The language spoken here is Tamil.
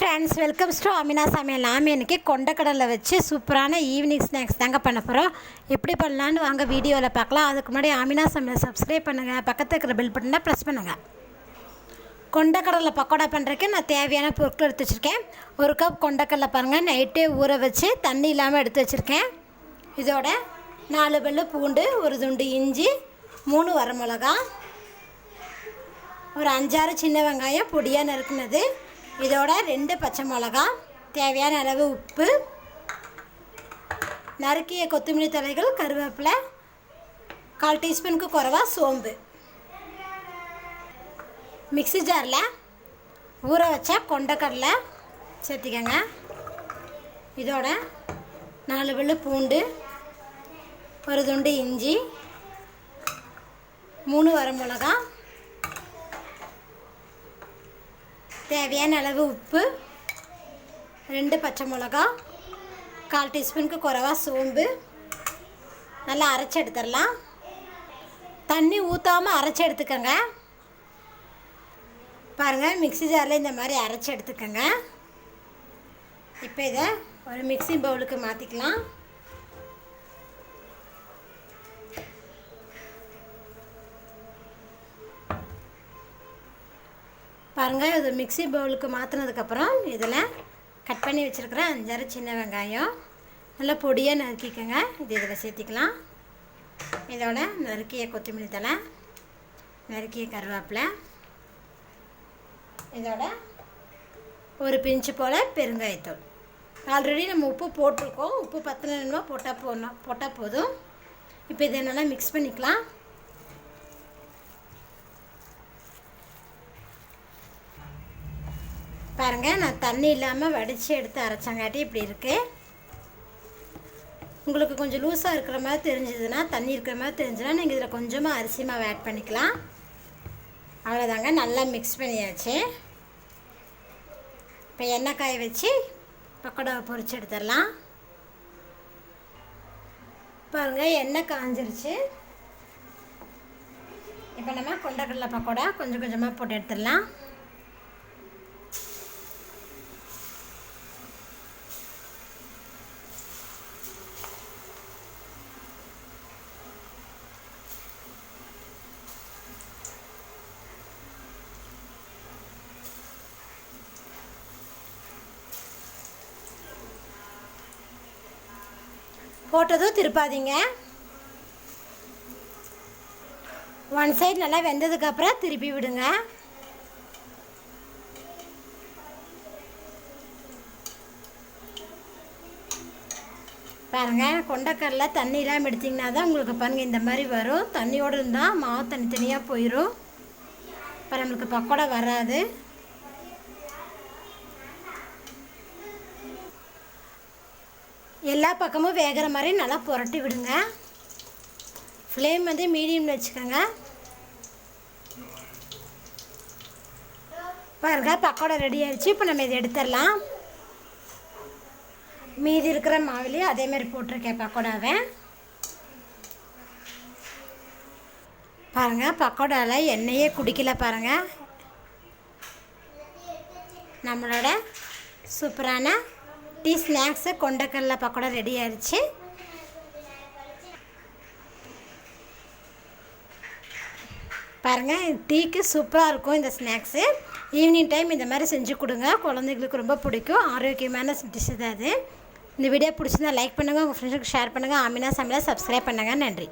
ஃப்ரெண்ட்ஸ், வெல்கம் டு அமினா சமையல். நாம் இன்றைக்கி கொண்டக்கடலை வச்சு சூப்பரான ஈவினிங் ஸ்நாக்ஸ் தாங்க பண்ண போகிறோம். எப்படி பண்ணலான்னு வாங்க வீடியோவில் பார்க்கலாம். அதுக்கு முன்னாடி அமினா சமையல் சப்ஸ்கிரைப் பண்ணுங்கள், பக்கத்தில் இருக்கிற பெல் பட்டனை ப்ரெஸ் பண்ணுங்கள். கொண்டக்கடலை பக்கோடா பண்ணுறதுக்கு நான் தேவையான பொருட்கள் எடுத்து வச்சுருக்கேன். ஒரு கப் கொண்டக்கடலை பாருங்கள், நைட்டே ஊற வச்சு தண்ணி இல்லாமல் எடுத்து வச்சுருக்கேன். இதோட 4 பல்லு பூண்டு, ஒரு துண்டு இஞ்சி, 3 வரமிளகா, ஒரு 5-6 சின்ன வெங்காயம் பொடியாக நறுக்குனது, இதோட 2 பச்சை மிளகா, தேவையான அளவு உப்பு, நறுக்கிய கொத்தமல்லி தழைகள், கருவேப்பிலை, 1/4 டீஸ்பூனுக்கு குறைவா சோம்பு. மிக்ஸி ஜாரில் ஊற வச்ச கொண்டக்கடலை சேர்த்திக்கங்க. இதோட 4 பல்லு பூண்டு, ஒரு துண்டு இஞ்சி, 3 வரமிளகா, தேவையான அளவு உப்பு, 2 பச்சை மிளகா, 1/4 டீஸ்பூனுக்கு குறைவா சோம்பு. நல்லா அரைச்சி எடுத்துடலாம். தண்ணி ஊற்றாமல் அரைச்சி எடுத்துக்கோங்க. பாருங்கள், மிக்ஸி ஜாரில் இந்த மாதிரி அரைச்சி எடுத்துக்கோங்க. இப்போ இதை ஒரு மிக்ஸி பவுலுக்கு மாற்றிக்கலாம். பாருங்கள், இது மிக்ஸி பவுலுக்கு மாற்றினதுக்கப்புறம் இதில் கட் பண்ணி வச்சுருக்கிற 5-6 சின்ன வெங்காயம் நல்லா பொடியாக நறுக்கிக்கோங்க. இது இதில் சேர்த்திக்கலாம். இதோட நறுக்கிய கொத்தமல்லி தழை, நறுக்கிய கருவேப்பிலை, இதோட ஒரு பிஞ்சு போல் பெருங்காயத்தூள். ஆல்ரெடி நம்ம உப்பு போட்டிருக்கோம். உப்பு பத்தலைன்னா போட்டால் போதும். இப்போ இதை நல்லா மிக்ஸ் பண்ணிக்கலாம். பாருங்கள், நான் தண்ணி இல்லாமல் வடித்து எடுத்து அரைச்சங்காட்டி இப்படி இருக்குது. உங்களுக்கு கொஞ்சம் லூஸாக இருக்கிற மாதிரி தெரிஞ்சதுன்னா, தண்ணி இருக்கிற மாதிரி தெரிஞ்சுன்னா நீங்கள் இதில் கொஞ்சமாக அரிசி மாவு ஆட் பண்ணிக்கலாம். அவ்வளோதாங்க, நல்லா மிக்ஸ் பண்ணியாச்சு. இப்போ எண்ணெய் காய வச்சு பக்கோடாவை பொரிச்சு எடுத்துடலாம். பாருங்கள், எண்ணெய் காஞ்சிருச்சு. இப்போ நம்ம கொண்டக்கடலை பக்கோடா கொஞ்சம் கொஞ்சமாக போட்டு எடுத்துடலாம். போட்டதும் திருப்பாதீங்க. ஒன் சைடு நல்லா வெந்ததுக்கப்புறம் திருப்பி விடுங்க. பாருங்கள், கொண்டக்கடலை தண்ணி இல்லாமல் எடுத்திங்கன்னா தான் உங்களுக்கு பாருங்கள் இந்த மாதிரி வரும். தண்ணியோடு இருந்தால் மாவு தனித்தனியாக போயிடும். இப்போ நம்மளுக்கு பக்கோடா வராது. எல்லா பக்கமும் வேகிற மாதிரி நல்லா புரட்டி விடுங்க. ஃப்ளேம் வந்து மீடியமில் வச்சுக்கோங்க. பாருங்கள், பக்கோடா ரெடி ஆகிடுச்சு. இப்போ நம்ம இதை எடுத்துடலாம். மீதி இருக்கிற மாவுலேயும் அதேமாதிரி போட்டிருக்கேன் பக்கோடாவை. பாருங்கள், பக்கோடாவில் எண்ணெயே குடிக்கல. பாருங்கள், நம்மளோட சூப்பரான டீ ஸ்நாக்ஸு கொண்டக்கடலை பக்கோடா ரெடி ஆகிடுச்சு. பாருங்கள், டீக்கு சூப்பராக இருக்கும் இந்த ஸ்நாக்ஸு. ஈவினிங் டைம் இந்த மாதிரி செஞ்சு கொடுங்க, குழந்தைங்களுக்கு ரொம்ப பிடிக்கும். ஆரோக்கியமான டிஷ்ஷு தான் அது. இந்த வீடியோ பிடிச்சிருந்தா லைக் பண்ணுங்கள், உங்கள் ஃப்ரெண்ட்ஸுக்கு ஷேர் பண்ணுங்கள். அமினா சமையலை சப்ஸ்கிரைப் பண்ணுங்கள். நன்றி.